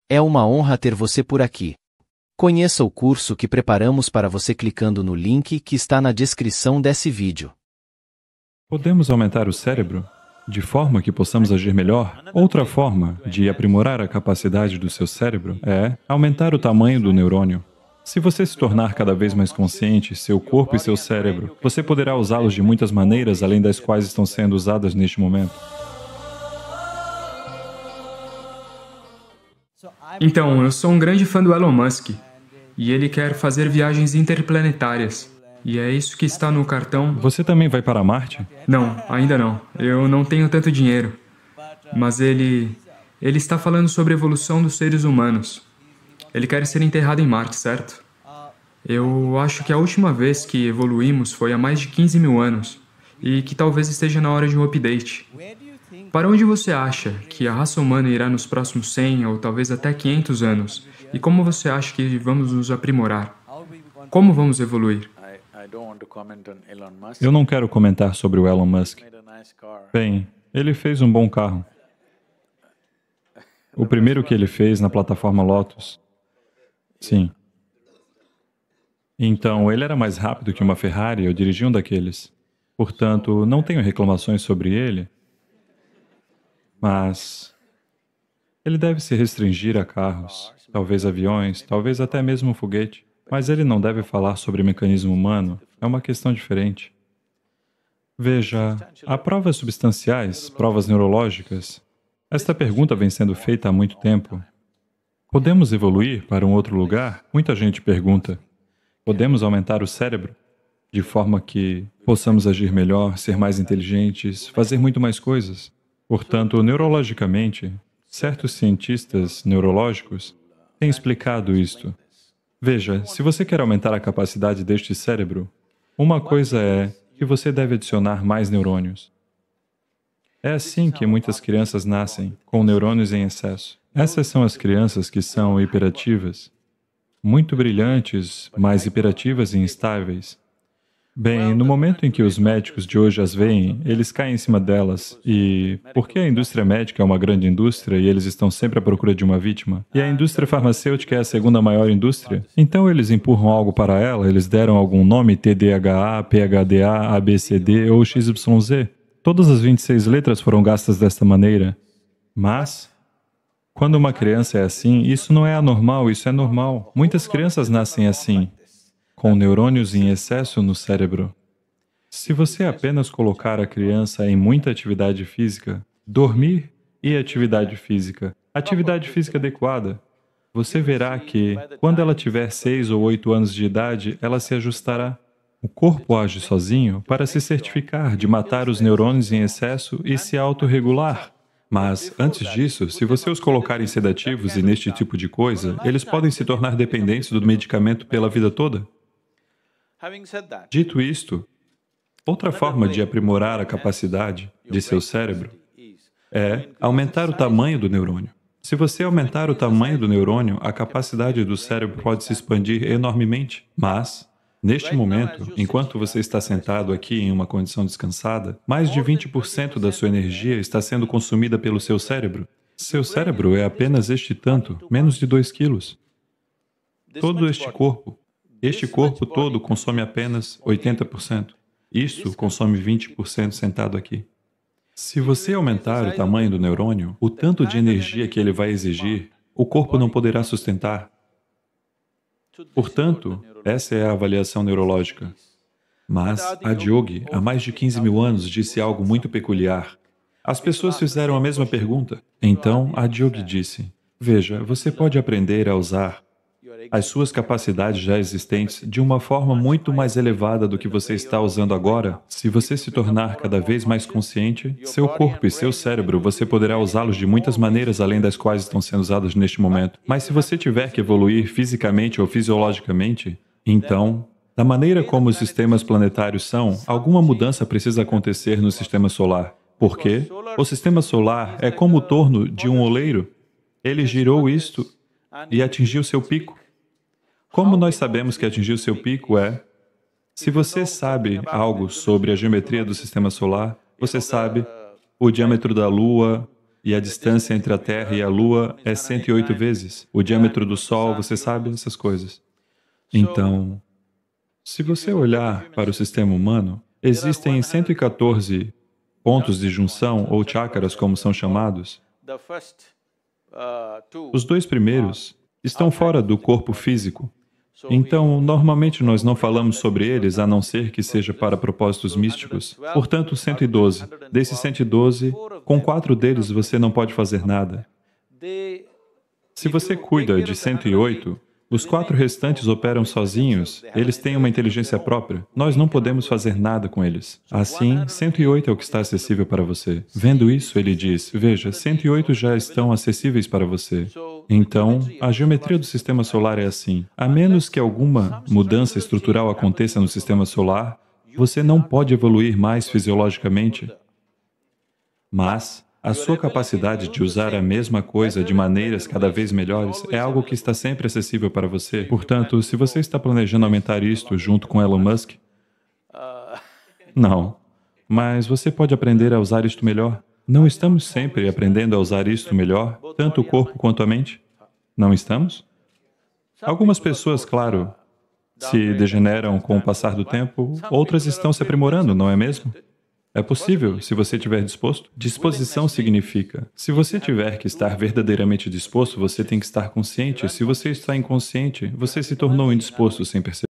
É uma honra ter você por aqui. Conheça o curso que preparamos para você clicando no link que está na descrição desse vídeo. Podemos aumentar o cérebro de forma que possamos agir melhor? Outra forma de aprimorar a capacidade do seu cérebro é aumentar o tamanho do neurônio. Se você se tornar cada vez mais consciente, seu corpo e seu cérebro, você poderá usá-los de muitas maneiras, além das quais estão sendo usadas neste momento. Então, eu sou um grande fã do Elon Musk, e ele quer fazer viagens interplanetárias. E é isso que está no cartão. Você também vai para Marte? Não, ainda não. Eu não tenho tanto dinheiro. Mas ele está falando sobre a evolução dos seres humanos. Ele quer ser enterrado em Marte, certo? Eu acho que a última vez que evoluímos foi há mais de 15 mil anos, e que talvez esteja na hora de um update. Para onde você acha que a raça humana irá nos próximos 100 ou talvez até 500 anos? E como você acha que vamos nos aprimorar? Como vamos evoluir? Eu não quero comentar sobre o Elon Musk. Bem, ele fez um bom carro. O primeiro que ele fez na plataforma Lotus. Sim. Então, ele era mais rápido que uma Ferrari, eu dirigi um daqueles. Portanto, não tenho reclamações sobre ele, mas ele deve se restringir a carros, talvez aviões, talvez até mesmo um foguete. Mas ele não deve falar sobre mecanismo humano, é uma questão diferente. Veja, há provas substanciais, provas neurológicas. Esta pergunta vem sendo feita há muito tempo. Podemos evoluir para um outro lugar? Muita gente pergunta. Podemos aumentar o cérebro de forma que possamos agir melhor, ser mais inteligentes, fazer muito mais coisas. Portanto, neurologicamente, certos cientistas neurológicos têm explicado isto. Veja, se você quer aumentar a capacidade deste cérebro, uma coisa é que você deve adicionar mais neurônios. É assim que muitas crianças nascem, com neurônios em excesso. Essas são as crianças que são hiperativas, muito brilhantes, mas hiperativas e instáveis. Bem, no momento em que os médicos de hoje as veem, eles caem em cima delas. E porque a indústria médica é uma grande indústria e eles estão sempre à procura de uma vítima, e a indústria farmacêutica é a segunda maior indústria, então eles empurram algo para ela, eles deram algum nome, TDAH, PHDA, ABCD ou XYZ. Todas as 26 letras foram gastas desta maneira. Mas, quando uma criança é assim, isso não é anormal, isso é normal. Muitas crianças nascem assim, com neurônios em excesso no cérebro. Se você apenas colocar a criança em muita atividade física, dormir e atividade física adequada, você verá que, quando ela tiver 6 ou 8 anos de idade, ela se ajustará. O corpo age sozinho para se certificar de matar os neurônios em excesso e se autorregular. Mas, antes disso, se você os colocar em sedativos e neste tipo de coisa, eles podem se tornar dependentes do medicamento pela vida toda. Dito isto, outra forma de aprimorar a capacidade de seu cérebro é aumentar o tamanho do neurônio. Se você aumentar o tamanho do neurônio, a capacidade do cérebro pode se expandir enormemente. Mas, neste momento, enquanto você está sentado aqui em uma condição descansada, mais de 20% da sua energia está sendo consumida pelo seu cérebro. Seu cérebro é apenas este tanto, menos de 2 quilos. Todo este corpo todo consome apenas 80%. Isto consome 20% sentado aqui. Se você aumentar o tamanho do neurônio, o tanto de energia que ele vai exigir, o corpo não poderá sustentar. Portanto, essa é a avaliação neurológica. Mas Adiyogi, há mais de 15 mil anos, disse algo muito peculiar. As pessoas fizeram a mesma pergunta. Então, Adiyogi disse, veja, você pode aprender a usar as suas capacidades já existentes de uma forma muito mais elevada do que você está usando agora. Se você se tornar cada vez mais consciente, seu corpo e seu cérebro, você poderá usá-los de muitas maneiras além das quais estão sendo usados neste momento. Mas se você tiver que evoluir fisicamente ou fisiologicamente, então, da maneira como os sistemas planetários são, alguma mudança precisa acontecer no sistema solar. Por quê? O sistema solar é como o torno de um oleiro. Ele girou isto e atingiu seu pico. Como nós sabemos que atingiu seu pico é, se você sabe algo sobre a geometria do sistema solar, você sabe o diâmetro da Lua E a distância entre a Terra e a Lua é 108 vezes. O diâmetro do Sol, você sabe, essas coisas. Então, se você olhar para o sistema humano, existem 114 pontos de junção, ou chakras, como são chamados. Os dois primeiros estão fora do corpo físico. Então, normalmente nós não falamos sobre eles, a não ser que seja para propósitos místicos. Portanto, 112. Desses 112, com 4 deles você não pode fazer nada. Se você cuida de 108, os 4 restantes operam sozinhos, eles têm uma inteligência própria. Nós não podemos fazer nada com eles. Assim, 108 é o que está acessível para você. Vendo isso, ele diz, veja, 108 já estão acessíveis para você. Então, a geometria do sistema solar é assim. A menos que alguma mudança estrutural aconteça no sistema solar, você não pode evoluir mais fisiologicamente. Mas a sua capacidade de usar a mesma coisa de maneiras cada vez melhores é algo que está sempre acessível para você. Portanto, se você está planejando aumentar isto junto com Elon Musk, não. Mas você pode aprender a usar isto melhor. Não estamos sempre aprendendo a usar isto melhor, tanto o corpo quanto a mente? Não estamos? Algumas pessoas, claro, se degeneram com o passar do tempo, outras estão se aprimorando, não é mesmo? É possível, se você estiver disposto. Disposição significa, se você tiver que estar verdadeiramente disposto, você tem que estar consciente. Se você está inconsciente, você se tornou indisposto sem perceber.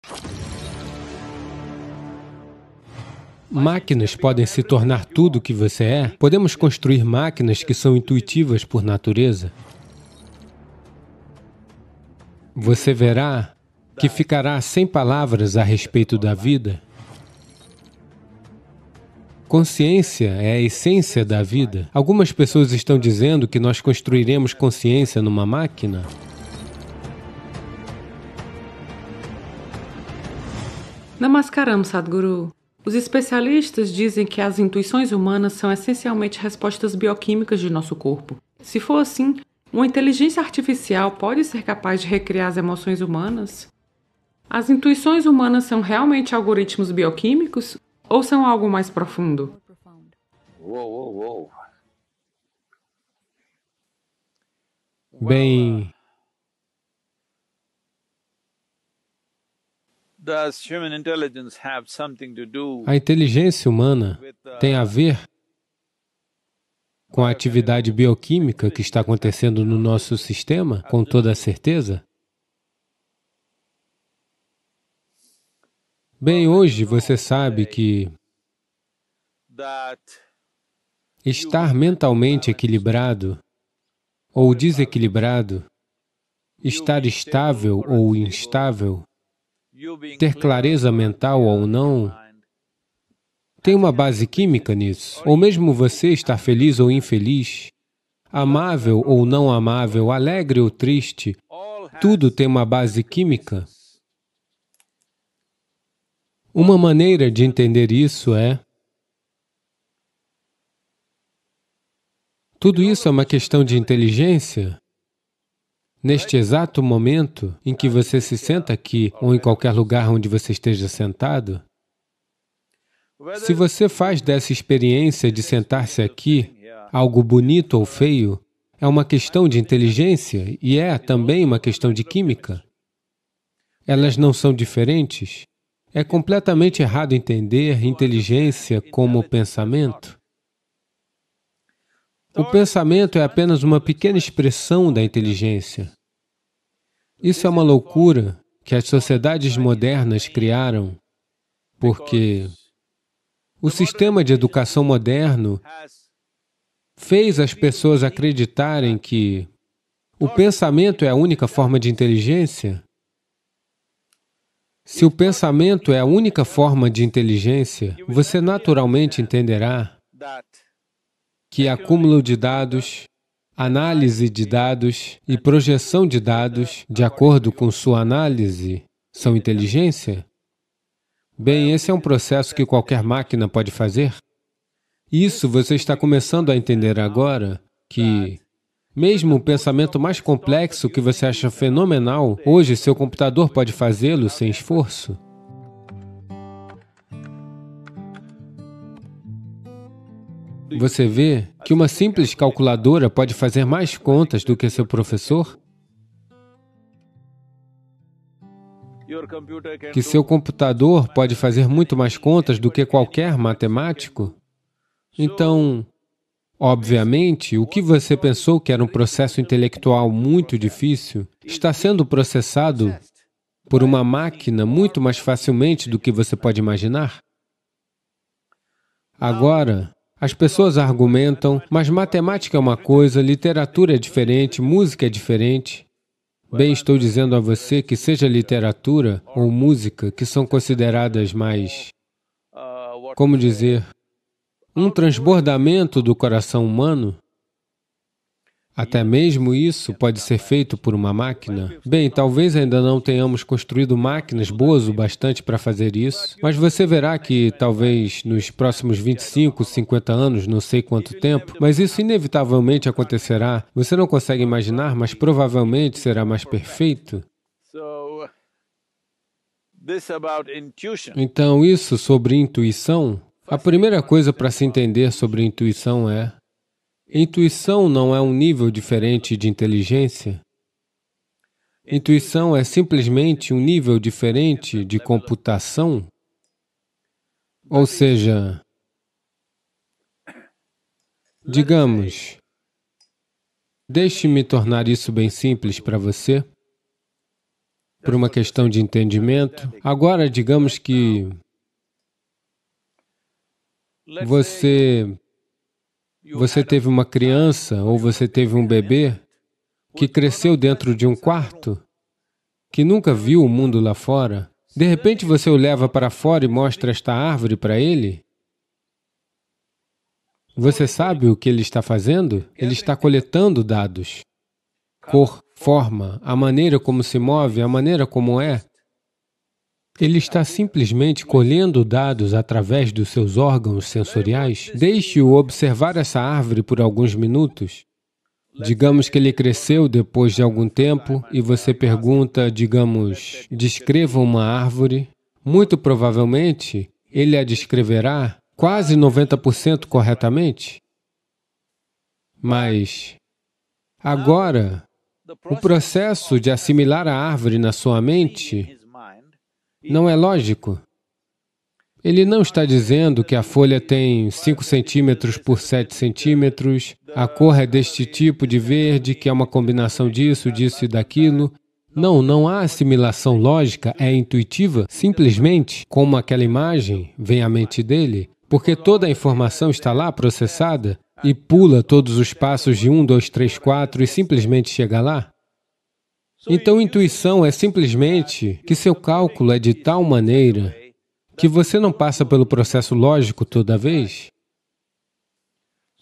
Máquinas podem se tornar tudo o que você é? Podemos construir máquinas que são intuitivas por natureza? Você verá que ficará sem palavras a respeito da vida. Consciência é a essência da vida. Algumas pessoas estão dizendo que nós construiremos consciência numa máquina. Namaskaram, Sadhguru. Os especialistas dizem que as intuições humanas são essencialmente respostas bioquímicas de nosso corpo. Se for assim, uma inteligência artificial pode ser capaz de recriar as emoções humanas? As intuições humanas são realmente algoritmos bioquímicos? Ou são algo mais profundo? Bem, a inteligência humana tem a ver com a atividade bioquímica que está acontecendo no nosso sistema, com toda a certeza? Bem, hoje você sabe que estar mentalmente equilibrado ou desequilibrado, estar estável ou instável, ter clareza mental ou não, tem uma base química nisso. Ou mesmo você estar feliz ou infeliz, amável ou não amável, alegre ou triste, tudo tem uma base química. Uma maneira de entender isso é... Tudo isso é uma questão de inteligência. Neste exato momento em que você se senta aqui, ou em qualquer lugar onde você esteja sentado, se você faz dessa experiência de sentar-se aqui algo bonito ou feio, é uma questão de inteligência e é também uma questão de química. Elas não são diferentes. É completamente errado entender inteligência como pensamento. O pensamento é apenas uma pequena expressão da inteligência. Isso é uma loucura que as sociedades modernas criaram, porque o sistema de educação moderno fez as pessoas acreditarem que o pensamento é a única forma de inteligência. Se o pensamento é a única forma de inteligência, você naturalmente entenderá que acúmulo de dados, análise de dados e projeção de dados, de acordo com sua análise, são inteligência? Bem, esse é um processo que qualquer máquina pode fazer. Isso você está começando a entender agora, que mesmo o pensamento mais complexo que você acha fenomenal, hoje seu computador pode fazê-lo sem esforço. Você vê que uma simples calculadora pode fazer mais contas do que seu professor? Que seu computador pode fazer muito mais contas do que qualquer matemático? Então, obviamente, o que você pensou que era um processo intelectual muito difícil está sendo processado por uma máquina muito mais facilmente do que você pode imaginar. Agora, as pessoas argumentam, mas matemática é uma coisa, literatura é diferente, música é diferente. Bem, estou dizendo a você que seja literatura ou música, que são consideradas mais, como dizer, um transbordamento do coração humano, até mesmo isso pode ser feito por uma máquina. Bem, talvez ainda não tenhamos construído máquinas boas o bastante para fazer isso, mas você verá que talvez nos próximos 25, 50 anos, não sei quanto tempo, mas isso inevitavelmente acontecerá. Você não consegue imaginar, mas provavelmente será mais perfeito. Então, isso sobre intuição, a primeira coisa para se entender sobre intuição é: intuição não é um nível diferente de inteligência. Intuição é simplesmente um nível diferente de computação. Ou seja, digamos, deixe-me tornar isso bem simples para você, por uma questão de entendimento. Agora, digamos que você teve uma criança ou você teve um bebê que cresceu dentro de um quarto, que nunca viu o mundo lá fora. De repente você o leva para fora e mostra esta árvore para ele. Você sabe o que ele está fazendo? Ele está coletando dados. Cor, forma, a maneira como se move, a maneira como é. Ele está simplesmente colhendo dados através dos seus órgãos sensoriais. Deixe-o observar essa árvore por alguns minutos. Digamos que ele cresceu depois de algum tempo e você pergunta, digamos, descreva uma árvore. Muito provavelmente, ele a descreverá quase 90% corretamente. Mas, agora, o processo de assimilar a árvore na sua mente não é lógico. Ele não está dizendo que a folha tem 5 centímetros por 7 centímetros, a cor é deste tipo de verde, que é uma combinação disso, disso e daquilo. Não, não há assimilação lógica, é intuitiva, simplesmente, como aquela imagem vem à mente dele, porque toda a informação está lá processada e pula todos os passos de 1, 2, 3, 4 e simplesmente chega lá. Então, intuição é simplesmente que seu cálculo é de tal maneira que você não passa pelo processo lógico toda vez.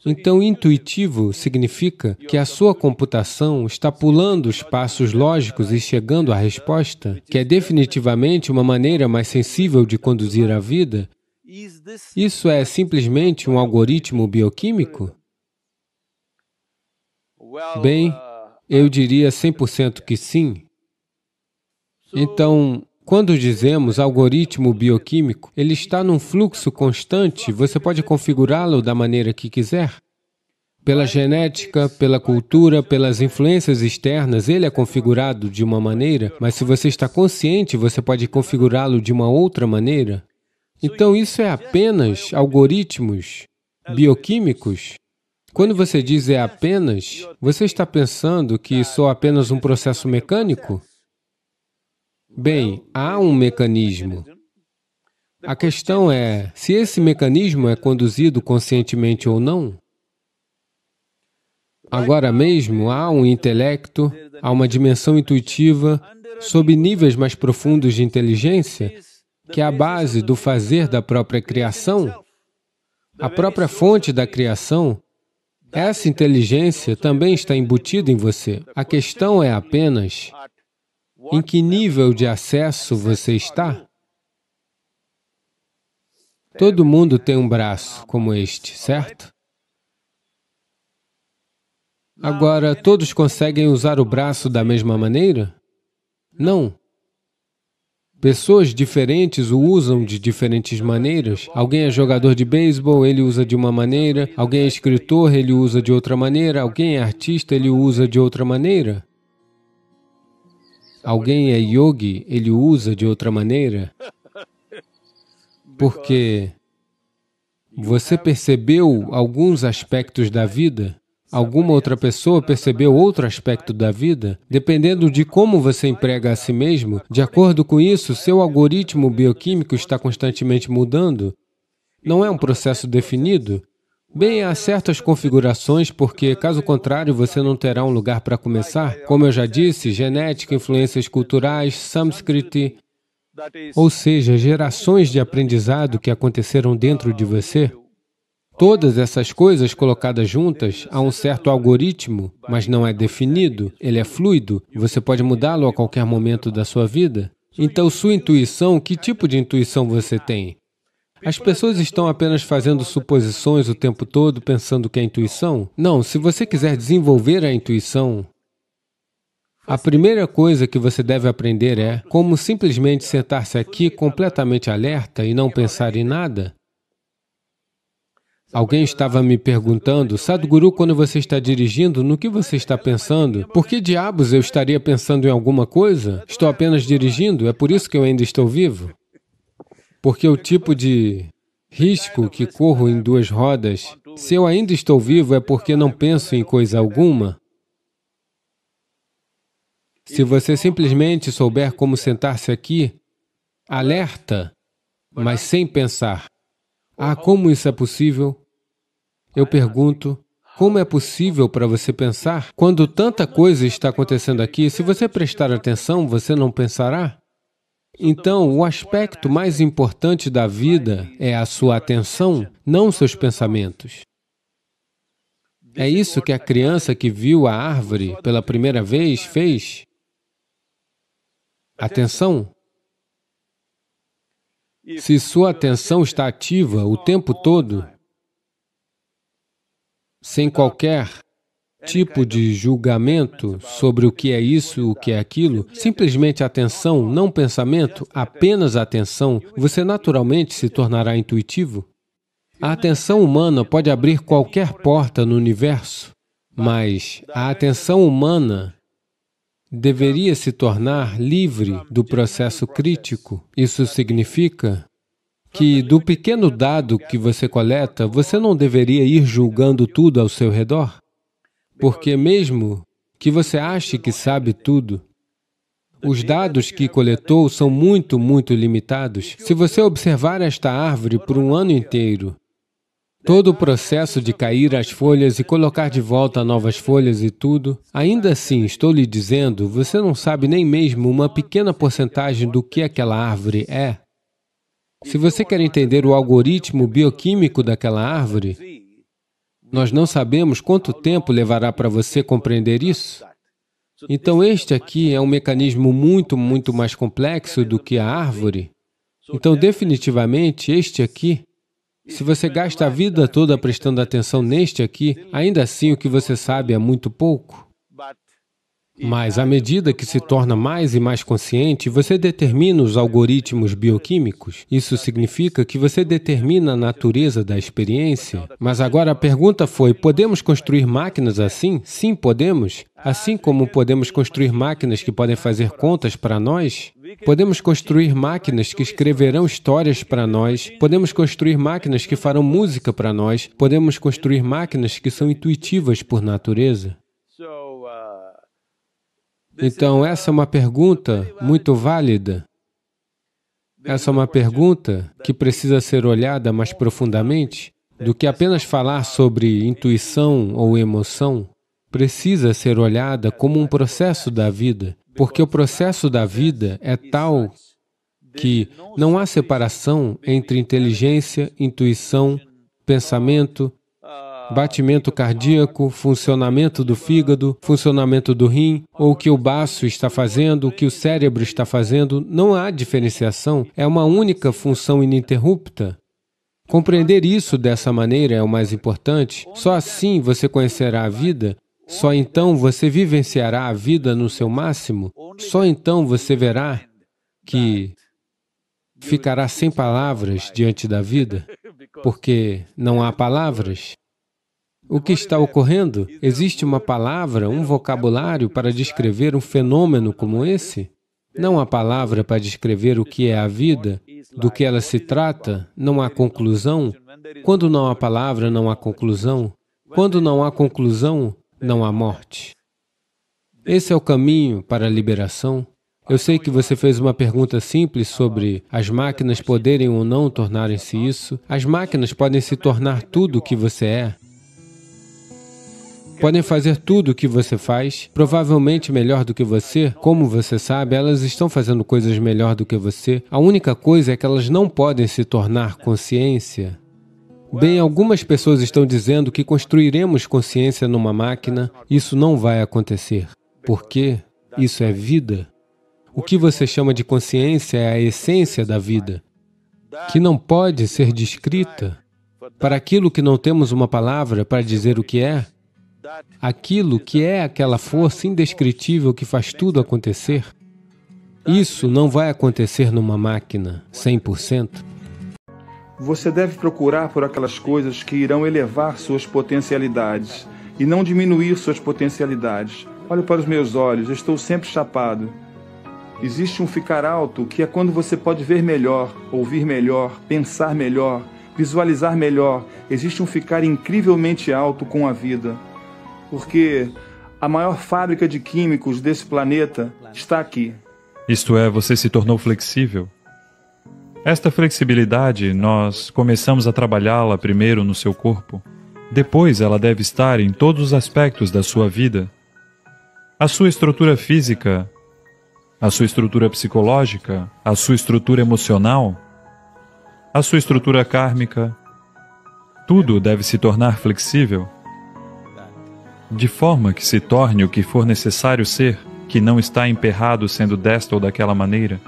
Então, intuitivo significa que a sua computação está pulando os passos lógicos e chegando à resposta, que é definitivamente uma maneira mais sensível de conduzir a vida. Isso é simplesmente um algoritmo bioquímico? Bem, eu diria 100% que sim. Então, quando dizemos algoritmo bioquímico, ele está num fluxo constante, você pode configurá-lo da maneira que quiser. Pela genética, pela cultura, pelas influências externas, ele é configurado de uma maneira, mas se você está consciente, você pode configurá-lo de uma outra maneira. Então, isso é apenas algoritmos bioquímicos? Quando você diz é apenas, você está pensando que sou apenas um processo mecânico? Bem, há um mecanismo. A questão é se esse mecanismo é conduzido conscientemente ou não. Agora mesmo, há um intelecto, há uma dimensão intuitiva, sob níveis mais profundos de inteligência, que é a base do fazer da própria criação, a própria fonte da criação. Essa inteligência também está embutida em você. A questão é apenas em que nível de acesso você está. Todo mundo tem um braço como este, certo? Agora, todos conseguem usar o braço da mesma maneira? Não. Pessoas diferentes o usam de diferentes maneiras. Alguém é jogador de beisebol, ele usa de uma maneira. Alguém é escritor, ele usa de outra maneira. Alguém é artista, ele usa de outra maneira. Alguém é yogi, ele usa de outra maneira. Porque você percebeu alguns aspectos da vida, alguma outra pessoa percebeu outro aspecto da vida. Dependendo de como você emprega a si mesmo, de acordo com isso, seu algoritmo bioquímico está constantemente mudando. Não é um processo definido. Bem, há certas configurações, porque, caso contrário, você não terá um lugar para começar. Como eu já disse, genética, influências culturais, Samskriti, ou seja, gerações de aprendizado que aconteceram dentro de você. Todas essas coisas colocadas juntas, há um certo algoritmo, mas não é definido, ele é fluido, você pode mudá-lo a qualquer momento da sua vida. Então, sua intuição, que tipo de intuição você tem? As pessoas estão apenas fazendo suposições o tempo todo, pensando que é intuição? Não, se você quiser desenvolver a intuição, a primeira coisa que você deve aprender é como simplesmente sentar-se aqui completamente alerta e não pensar em nada. Alguém estava me perguntando, Sadhguru, quando você está dirigindo, no que você está pensando? Por que diabos eu estaria pensando em alguma coisa? Estou apenas dirigindo, é por isso que eu ainda estou vivo. Porque o tipo de risco que corro em duas rodas, se eu ainda estou vivo, é porque não penso em coisa alguma. Se você simplesmente souber como sentar-se aqui, alerta, mas sem pensar. Ah, como isso é possível? Eu pergunto, como é possível para você pensar? Quando tanta coisa está acontecendo aqui, se você prestar atenção, você não pensará? Então, o aspecto mais importante da vida é a sua atenção, não seus pensamentos. É isso que a criança que viu a árvore pela primeira vez fez. Atenção. Se sua atenção está ativa o tempo todo, sem qualquer tipo de julgamento sobre o que é isso, o que é aquilo, simplesmente atenção, não pensamento, apenas atenção, você naturalmente se tornará intuitivo. A atenção humana pode abrir qualquer porta no universo, mas a atenção humana deveria se tornar livre do processo crítico. Isso significa que do pequeno dado que você coleta, você não deveria ir julgando tudo ao seu redor. Porque mesmo que você ache que sabe tudo, os dados que coletou são muito, muito limitados. Se você observar esta árvore por um ano inteiro, todo o processo de cair as folhas e colocar de volta novas folhas e tudo, ainda assim, estou lhe dizendo, você não sabe nem mesmo uma pequena porcentagem do que aquela árvore é. Se você quer entender o algoritmo bioquímico daquela árvore, nós não sabemos quanto tempo levará para você compreender isso. Então, este aqui é um mecanismo muito, muito mais complexo do que a árvore. Então, definitivamente, este aqui, se você gasta a vida toda prestando atenção neste aqui, ainda assim o que você sabe é muito pouco. Mas, à medida que se torna mais e mais consciente, você determina os algoritmos bioquímicos. Isso significa que você determina a natureza da experiência. Mas agora a pergunta foi, podemos construir máquinas assim? Sim, podemos. Assim como podemos construir máquinas que podem fazer contas para nós, podemos construir máquinas que escreverão histórias para nós, podemos construir máquinas que farão música para nós, podemos construir máquinas que são intuitivas por natureza. Então, essa é uma pergunta muito válida. Essa é uma pergunta que precisa ser olhada mais profundamente do que apenas falar sobre intuição ou emoção. Precisa ser olhada como um processo da vida, porque o processo da vida é tal que não há separação entre inteligência, intuição, pensamento, batimento cardíaco, funcionamento do fígado, funcionamento do rim, ou o que o baço está fazendo, o que o cérebro está fazendo. Não há diferenciação, é uma única função ininterrupta. Compreender isso dessa maneira é o mais importante. Só assim você conhecerá a vida, só então você vivenciará a vida no seu máximo, só então você verá que ficará sem palavras diante da vida, porque não há palavras. O que está ocorrendo? Existe uma palavra, um vocabulário para descrever um fenômeno como esse? Não há palavra para descrever o que é a vida, do que ela se trata, não há conclusão. Quando não há palavra, não há conclusão. Quando não há conclusão, não há morte. Esse é o caminho para a liberação. Eu sei que você fez uma pergunta simples sobre as máquinas poderem ou não tornarem-se isso. As máquinas podem se tornar tudo o que você é. Podem fazer tudo o que você faz, provavelmente melhor do que você. Como você sabe, elas estão fazendo coisas melhor do que você. A única coisa é que elas não podem se tornar consciência. Bem, algumas pessoas estão dizendo que construiremos consciência numa máquina. Isso não vai acontecer. Por quê? Isso é vida. O que você chama de consciência é a essência da vida, que não pode ser descrita. Para aquilo que não temos uma palavra para dizer o que é, aquilo que é aquela força indescritível que faz tudo acontecer, isso não vai acontecer numa máquina 100%. Você deve procurar por aquelas coisas que irão elevar suas potencialidades e não diminuir suas potencialidades. Olhe para os meus olhos, eu estou sempre chapado. Existe um ficar alto que é quando você pode ver melhor, ouvir melhor, pensar melhor, visualizar melhor. Existe um ficar incrivelmente alto com a vida. Porque a maior fábrica de químicos desse planeta está aqui. Isto é, você se tornou flexível. Esta flexibilidade, nós começamos a trabalhá-la primeiro no seu corpo. Depois, ela deve estar em todos os aspectos da sua vida. A sua estrutura física, a sua estrutura psicológica, a sua estrutura emocional, a sua estrutura kármica, tudo deve se tornar flexível, de forma que se torne o que for necessário ser, que não está emperrado sendo desta ou daquela maneira.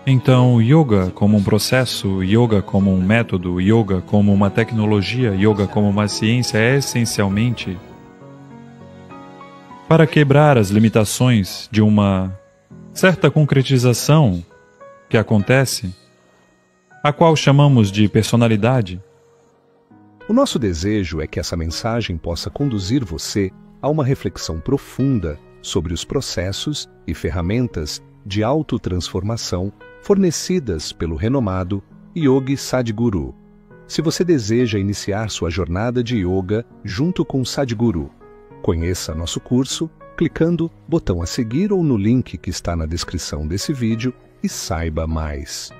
Então, yoga como um processo, yoga como um método, yoga como uma tecnologia, yoga como uma ciência é essencialmente para quebrar as limitações de uma certa concretização que acontece, a qual chamamos de personalidade. O nosso desejo é que essa mensagem possa conduzir você a uma reflexão profunda sobre os processos e ferramentas de autotransformação fornecidas pelo renomado Yogi Sadhguru. Se você deseja iniciar sua jornada de yoga junto com Sadhguru, conheça nosso curso clicando no botão a seguir ou no link que está na descrição desse vídeo e saiba mais.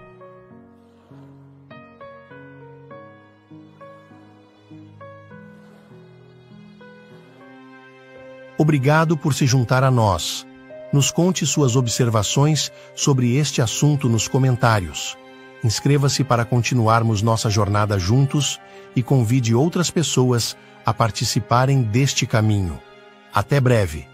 Obrigado por se juntar a nós. Nos conte suas observações sobre este assunto nos comentários. Inscreva-se para continuarmos nossa jornada juntos e convide outras pessoas a participarem deste caminho. Até breve!